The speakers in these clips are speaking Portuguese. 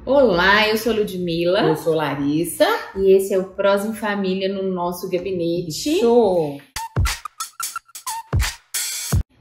Olá, eu sou Ludmila. Eu sou Larissa. E esse é o Prós em Família no nosso gabinete. Show!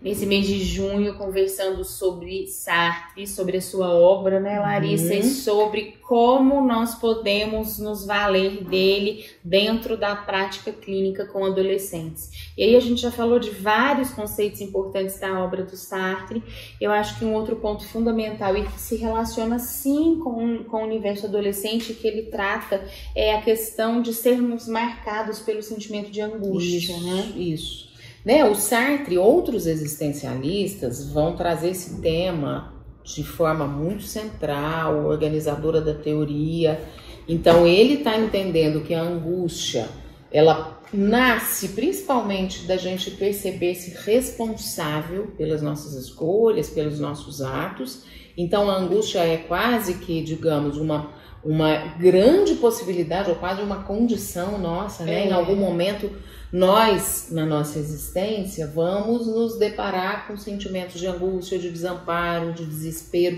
Nesse mês de junho, conversando sobre Sartre, sobre a sua obra, né, Larissa? E sobre como nós podemos nos valer dele dentro da prática clínica com adolescentes. E aí a gente já falou de vários conceitos importantes da obra do Sartre. Eu acho que um outro ponto fundamental e que se relaciona sim com o universo adolescente que ele trata é a questão de sermos marcados pelo sentimento de angústia, né? Isso. Né, o Sartre e outros existencialistas vão trazer esse tema de forma muito central, organizadora da teoria. Então ele está entendendo que a angústia, ela nasce principalmente da gente perceber-se responsável pelas nossas escolhas, pelos nossos atos. Então a angústia é quase que, digamos, uma grande possibilidade ou quase uma condição nossa, né? Em algum momento nós, na nossa existência, vamos nos deparar com sentimentos de angústia, de desamparo, de desespero.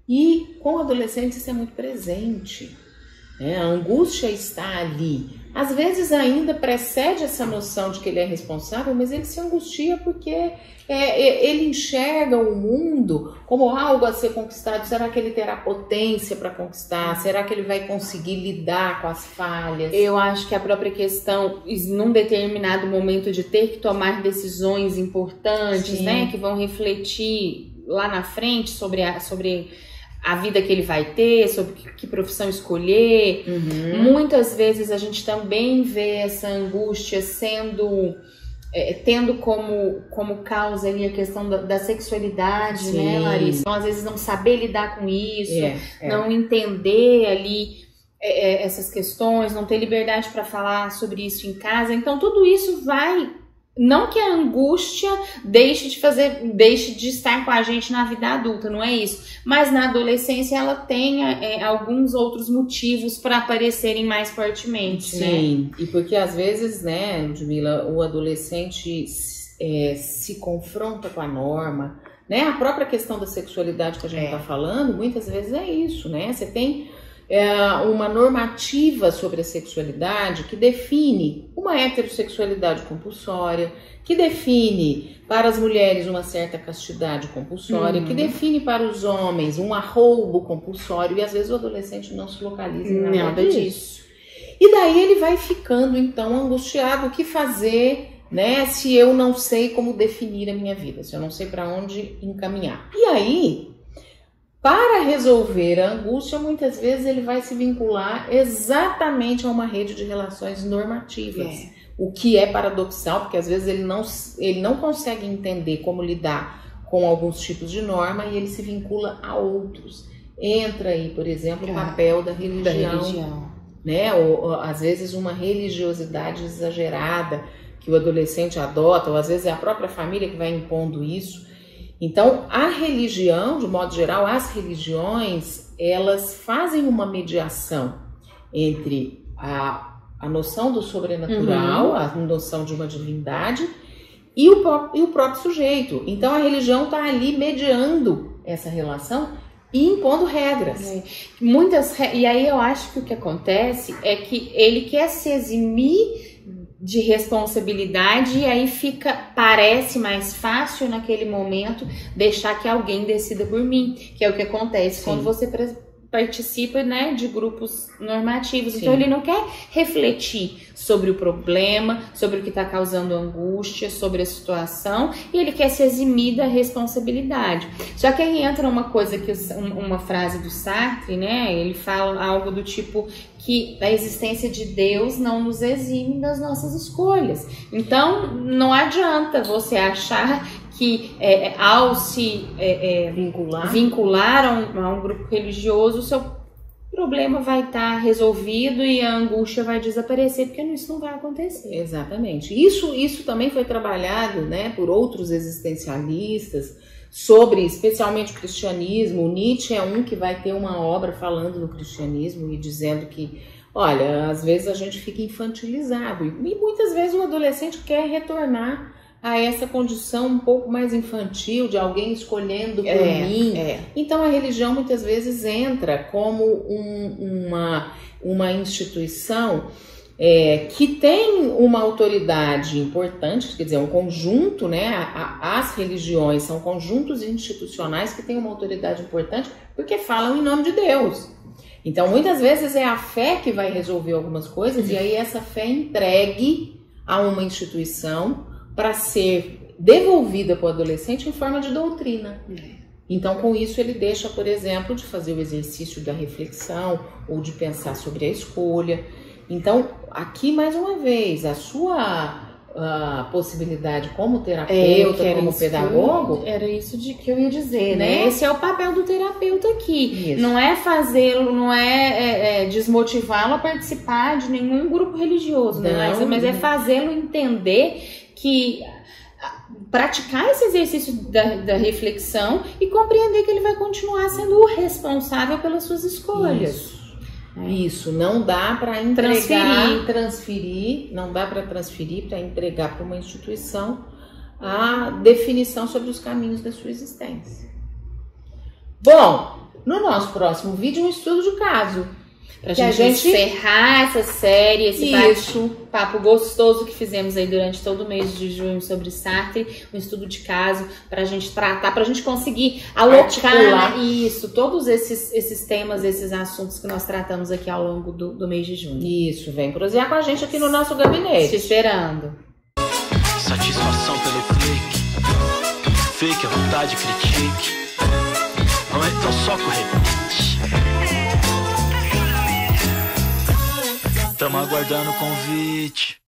E com adolescentes isso é muito presente, né? A angústia está ali. Às vezes ainda precede essa noção de que ele é responsável, mas ele se angustia porque ele enxerga o mundo como algo a ser conquistado. Será que ele terá potência para conquistar? Será que ele vai conseguir lidar com as falhas? Eu acho que a própria questão, num determinado momento, de ter que tomar decisões importantes, né, que vão refletir lá na frente sobre a vida que ele vai ter, sobre que profissão escolher. Muitas vezes a gente também vê essa angústia tendo como causa ali a questão da sexualidade, né, Larissa? Então, às vezes, não saber lidar com isso, não entender ali essas questões, não ter liberdade para falar sobre isso em casa. Então, tudo isso vai... Não que a angústia deixe de estar com a gente na vida adulta, não é isso. Mas na adolescência ela tem alguns outros motivos para aparecerem mais fortemente, né? Sim, e porque às vezes, né, Ludmila, o adolescente se confronta com a norma, né? A própria questão da sexualidade que a gente está falando, muitas vezes é isso, né? Você tem uma normativa sobre a sexualidade que define uma heterossexualidade compulsória, que define para as mulheres uma certa castidade compulsória, que define para os homens um arroubo compulsório, e às vezes o adolescente não se localiza em nada disso. E daí ele vai ficando então angustiado, o que fazer, né, se eu não sei como definir a minha vida, se eu não sei para onde encaminhar. E aí, para resolver a angústia, muitas vezes ele vai se vincular exatamente a uma rede de relações normativas. O que é paradoxal, porque às vezes ele não consegue entender como lidar com alguns tipos de norma e ele se vincula a outros. Entra aí, por exemplo, o papel da religião. Né? Ou às vezes uma religiosidade exagerada que o adolescente adota, ou às vezes é a própria família que vai impondo isso. Então, a religião, de modo geral, as religiões, elas fazem uma mediação entre a noção do sobrenatural, a noção de uma divindade e o próprio sujeito. Então, a religião está ali mediando essa relação e impondo regras. E aí eu acho que o que acontece é que ele quer se eximir de responsabilidade e aí parece mais fácil naquele momento deixar que alguém decida por mim, que é o que acontece quando você participa, né, de grupos normativos. Então ele não quer refletir sobre o problema, sobre o que está causando angústia, sobre a situação, e ele quer se eximir da responsabilidade. Só que aí entra uma coisa, uma frase do Sartre, né, ele fala algo do tipo que a existência de Deus não nos exime das nossas escolhas. Então não adianta você achar que ao se vincular a um grupo religioso, o seu problema vai estar resolvido e a angústia vai desaparecer, porque isso não vai acontecer. Exatamente. Isso também foi trabalhado, né, por outros existencialistas sobre, especialmente, o cristianismo. O Nietzsche é um que vai ter uma obra falando no cristianismo e dizendo que, olha, às vezes a gente fica infantilizado e muitas vezes o adolescente quer retornar a essa condição um pouco mais infantil, de alguém escolhendo por mim. Então a religião muitas vezes entra como uma instituição que tem uma autoridade importante, quer dizer, um conjunto, né? As religiões são conjuntos institucionais que têm uma autoridade importante porque falam em nome de Deus. Então, muitas vezes é a fé que vai resolver algumas coisas e aí essa fé é entregue a uma instituição para ser devolvida para o adolescente em forma de doutrina. Então, com isso, ele deixa, por exemplo, de fazer o exercício da reflexão ou de pensar sobre a escolha. Então, aqui, mais uma vez, a sua possibilidade como terapeuta, como pedagogo... Era isso que eu ia dizer, né? Esse é o papel do terapeuta aqui. Isso. Não é fazê-lo, não é desmotivá-lo a participar de nenhum grupo religioso, mas é fazê-lo entender que... praticar esse exercício da reflexão e compreender que ele vai continuar sendo o responsável pelas suas escolhas. Isso, não dá para transferir, não dá para transferir, para entregar para uma instituição a definição sobre os caminhos da sua existência. Bom, no nosso próximo vídeo, um estudo de caso. Pra gente encerrar essa série, esse papo gostoso que fizemos aí durante todo o mês de junho sobre Sartre, um estudo de caso pra gente tratar, pra gente conseguir alocar todos esses temas, esses assuntos que nós tratamos aqui ao longo do mês de junho. Isso, vem prosear com a gente aqui no nosso gabinete. Te esperando. Satisfação pelo clique, fique à vontade, critique, não é tão só correr. Tamo aguardando o convite.